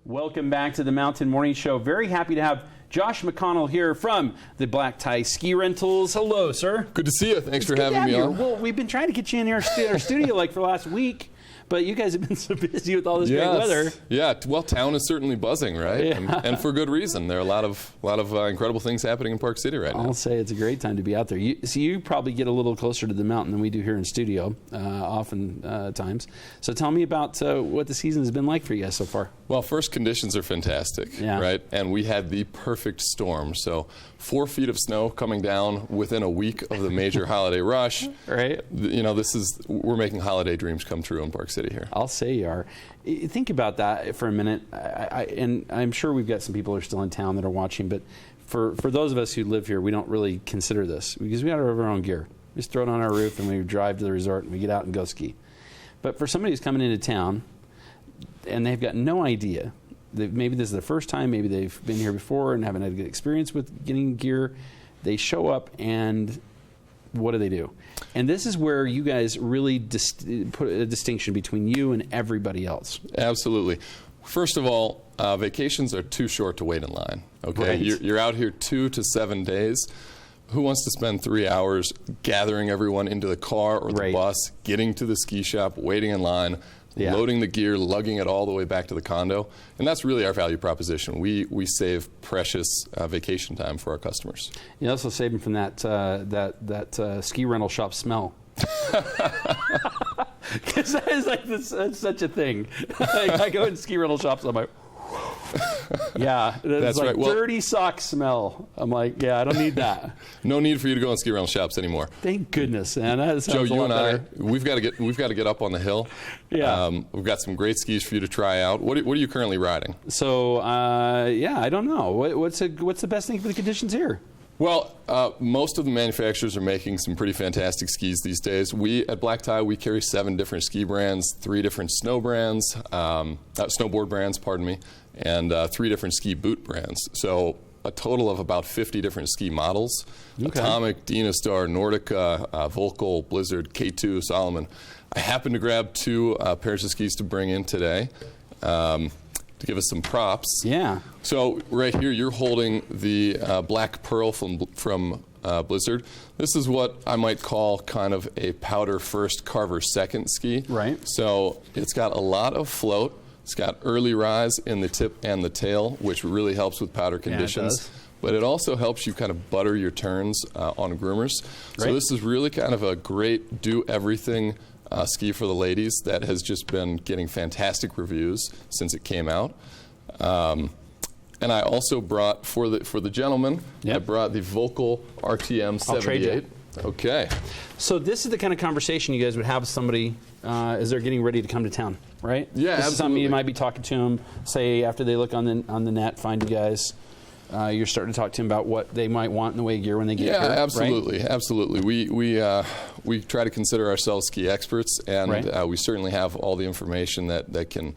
Welcome back to the Mountain Morning Show. Very happy to have Josh McConnell here from the Black Tie Ski Rentals. Hello, sir. Good to see you. Thanks for having me on. Well, we've been trying to get you in our studio like for the last week, but you guys have been so busy with all this great weather. Yeah, well, town is certainly buzzing, right? Yeah. And for good reason. There are a lot of incredible things happening in Park City right now. I'll say it's a great time to be out there. You probably get a little closer to the mountain than we do here in studio, oftentimes. So tell me about what the season has been like for you guys so far. Well, first, conditions are fantastic, right? And we had the perfect storm. So 4 feet of snow coming down within a week of the major holiday rush. Right. You know, we're making holiday dreams come true in Park City here. I'll say you are. Think about that for a minute. And I'm sure we've got some people who are still in town that are watching, but for those of us who live here, we don't really consider this because we got our own gear. We just throw it on our roof and we drive to the resort and we get out and go ski. But for somebody who's coming into town and they've got no idea, maybe this is their first time, maybe they've been here before and haven't had a good experience with getting gear, they show up and what do? And this is where you guys really put a distinction between you and everybody else. Absolutely. First of all, vacations are too short to wait in line. Okay, right. You're out here 2 to 7 days. Who wants to spend 3 hours gathering everyone into the car or the bus, getting to the ski shop, waiting in line, loading the gear, lugging it all the way back to the condo? And that's really our value proposition. We save precious vacation time for our customers. You also save them from that ski rental shop smell. Because that is like that's such a thing. I go in ski rental shops, I'm like, yeah, that's like right. Dirty sock smell. I'm like, yeah, I don't need that. No need for you to go in ski rental shops anymore. Thank goodness, man. That Joe, you and better. we've got to get up on the hill. Yeah, we've got some great skis for you to try out. What are you currently riding? So, yeah, I don't know. What's the best thing for the conditions here? Well, most of the manufacturers are making some pretty fantastic skis these days. We at Black Tie, we carry 7 different ski brands, 3 different snowboard brands, pardon me, and 3 different ski boot brands. So a total of about 50 different ski models. Okay. Atomic, Dynastar, Nordica, Volkel, Blizzard, K2, Solomon. I happened to grab 2 pairs of skis to bring in today. To give us some props. Yeah. So right here, you're holding the Black Pearl from Blizzard. This is what I might call kind of a powder first, carver second ski. Right. So it's got a lot of float. It's got early rise in the tip and the tail, which really helps with powder conditions. Yeah, it does. But it also helps you kind of butter your turns on groomers. Right. So this is really kind of a great do-everything ski for the ladies that has just been getting fantastic reviews since it came out. And I also brought, for the gentleman, I brought the Volkel RTM 78. I'll trade you. Okay. So this is the kind of conversation you guys would have with somebody as they're getting ready to come to town, right? Yeah, this absolutely. is something you might be talking to them, say after they look on the net, find you guys. You're starting to talk to them about what they might want in the way of gear when they get here. Yeah, absolutely, right? Absolutely. We try to consider ourselves ski experts, and we certainly have all the information that can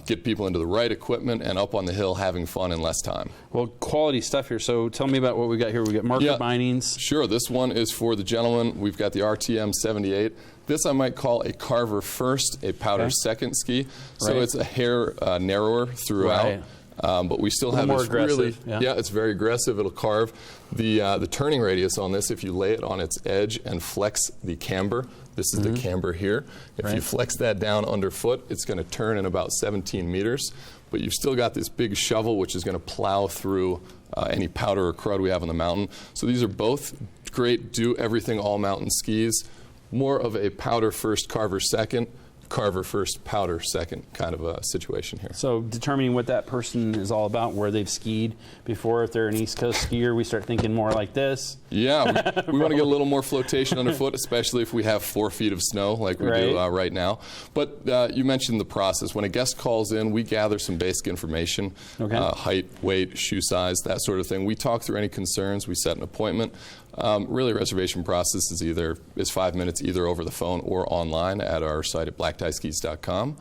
get people into the right equipment and up on the hill having fun in less time. Well, quality stuff here. So tell me about what we got here. We got marker bindings. Sure. This one is for the gentleman. We've got the RTM 78. This I might call a carver first, a powder second ski. So it's a hair narrower throughout. Right. But we still have this really, it's very aggressive. It'll carve. The turning radius on this, if you lay it on its edge and flex the camber, this is the camber here. If you flex that down underfoot, it's going to turn in about 17 meters. But you've still got this big shovel, which is going to plow through any powder or crud we have on the mountain. So these are both great do-everything all-mountain skis. More of a powder first, carver second. Carver first, powder second kind of a situation here. So determining what that person is all about, where they've skied before. If they're an East Coast skier, we start thinking more like this. Yeah, we want to get a little more flotation underfoot, especially if we have 4 feet of snow like we do right now. But you mentioned the process. When a guest calls in, we gather some basic information, height, weight, shoe size, that sort of thing. We talk through any concerns. We set an appointment. Really, reservation process is 5 minutes either over the phone or online at our site at blacktieskies.com.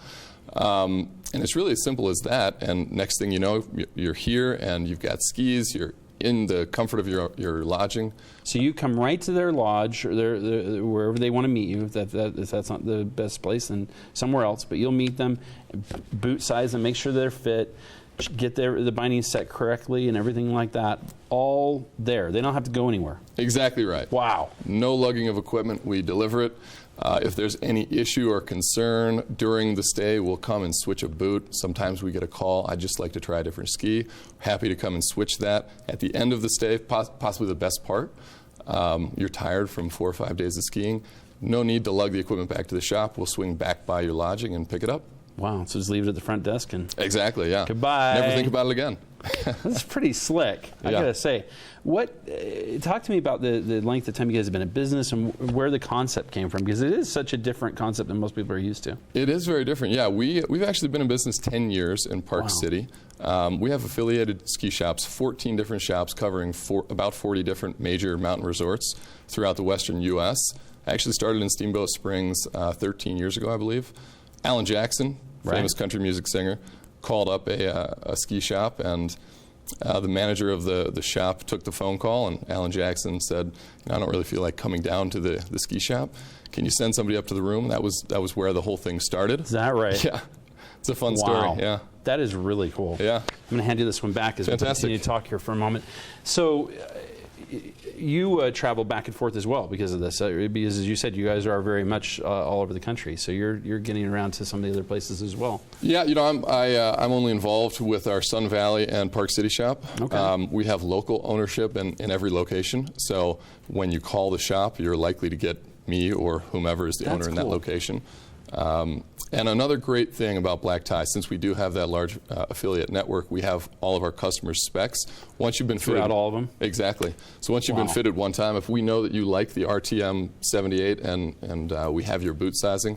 And it's really as simple as that. And next thing you know, you're here and you've got skis, you're in the comfort of your lodging. So you come right to their lodge, or wherever they want to meet you. If that's not the best place, then somewhere else. But you'll meet them, boot size them, make sure they're fit, get the bindings set correctly and everything like that. All there. They don't have to go anywhere. Exactly right. Wow. No lugging of equipment. We deliver it. If there's any issue or concern during the stay, we'll come and switch a boot. Sometimes we get a call, I'd just like to try a different ski. Happy to come and switch that. At the end of the stay, possibly the best part, you're tired from 4 or 5 days of skiing. No need to lug the equipment back to the shop. We'll swing back by your lodging and pick it up. Wow, so just leave it at the front desk and... Exactly, yeah. Goodbye. Never think about it again. That's pretty slick, I gotta say. Talk to me about the length of time you guys have been in business and where the concept came from, because it is such a different concept than most people are used to. It is very different, yeah. We've actually been in business 10 years in Park City. We have affiliated ski shops, 14 different shops covering about 40 different major mountain resorts throughout the western U.S. I actually started in Steamboat Springs 13 years ago, I believe. Alan Jackson, famous country music singer, called up a ski shop, and the manager of the shop took the phone call, and Alan Jackson said, I don't really feel like coming down to the ski shop. Can you send somebody up to the room? That was where the whole thing started. Is that right? Yeah. It's a fun story. Yeah. That is really cool. Yeah. I'm going to hand you this one back as we continue to talk here for a moment. So you travel back and forth as well because of this. Because as you said, you guys are very much all over the country. So you're getting around to some of the other places as well. Yeah, I'm only involved with our Sun Valley and Park City shop. Okay. We have local ownership in every location. So when you call the shop, you're likely to get me or whomever is the owner in that location. And another great thing about Black Tie, since we do have that large affiliate network, we have all of our customers' specs. Once you've been fitted, throughout all of them? Exactly. So once you've been fitted one time, if we know that you like the RTM 78 and we have your boot sizing,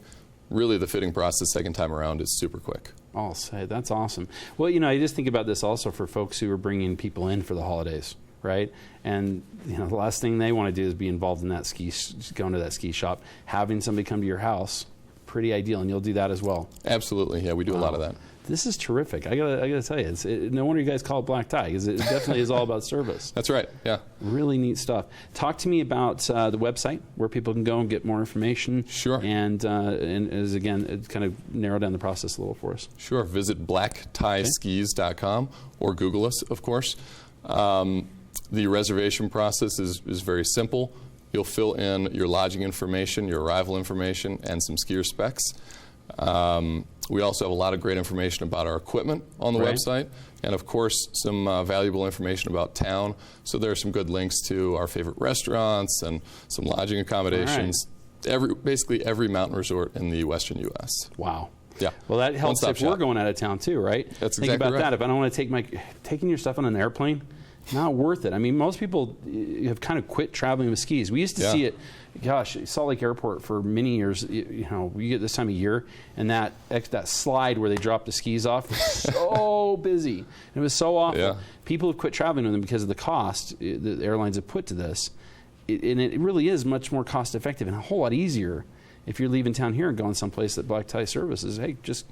really the fitting process second time around is super quick. I'll say, that's awesome. Well, I just think about this also for folks who are bringing people in for the holidays. Right, and the last thing they want to do is be involved in that going to that ski shop. Having somebody come to your house, pretty ideal, and you'll do that as well. Absolutely, yeah, we do a lot of that. This is terrific. I gotta tell you, no wonder you guys call it Black Tie, because it definitely is all about service. That's right. Yeah. Really neat stuff. Talk to me about the website where people can go and get more information. Sure. And as again, kind of narrow down the process a little for us. Sure. Visit blacktieskies.com or Google us, of course. The reservation process is very simple. You'll fill in your lodging information, your arrival information, and some skier specs. We also have a lot of great information about our equipment on the website, and of course some valuable information about town. So there are some good links to our favorite restaurants and some lodging accommodations. Basically every mountain resort in the western U.S. Wow. Yeah. Well, that helps if we're going out of town too, right? That's Think about that. If I don't want to taking your stuff on an airplane, not worth it. I mean, most people have kind of quit traveling with skis. We used to see it, Salt Lake Airport for many years. We get this time of year, and that slide where they drop the skis off was so busy. It was so awful. Yeah. People have quit traveling with them because of the cost the airlines have put to this. And it really is much more cost effective and a whole lot easier if you're leaving town here and going someplace that Black Tie services. Hey, just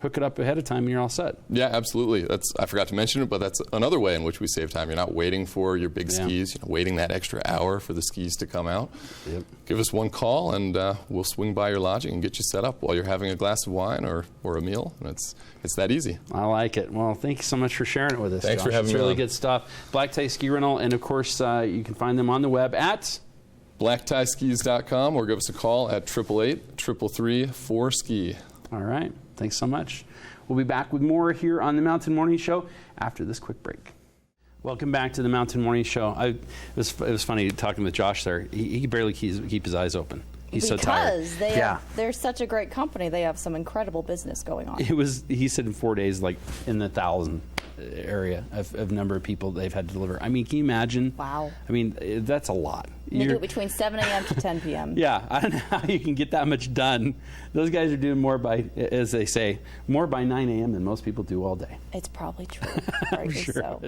hook it up ahead of time and you're all set. Yeah, absolutely. I forgot to mention it, but that's another way in which we save time. You're not waiting for your big skis, waiting that extra hour for the skis to come out. Yep. Give us one call and we'll swing by your lodging and get you set up while you're having a glass of wine or a meal. And it's that easy. I like it. Well, thank you so much for sharing it with us. Thanks Josh. for having me. It's really on. good stuff. Black Tie Ski Rental, and of course you can find them on the web at blacktieskies.com or give us a call at 888-333-4SKI. All right. Thanks so much. We'll be back with more here on the Mountain Morning Show after this quick break. Welcome back to the Mountain Morning Show. It was funny talking with Josh there. He could barely keep his eyes open. He's so tired. Because they're such a great company. They have some incredible business going on. He said in 4 days, like in the 1,000 area of number of people they've had to deliver. I mean, can you imagine? Wow. I mean, that's a lot. They do it between 7 a.m. to 10 p.m. Yeah, I don't know how you can get that much done. Those guys are doing more by, as they say, more by 9 a.m. than most people do all day. It's probably true. I'm sure. So.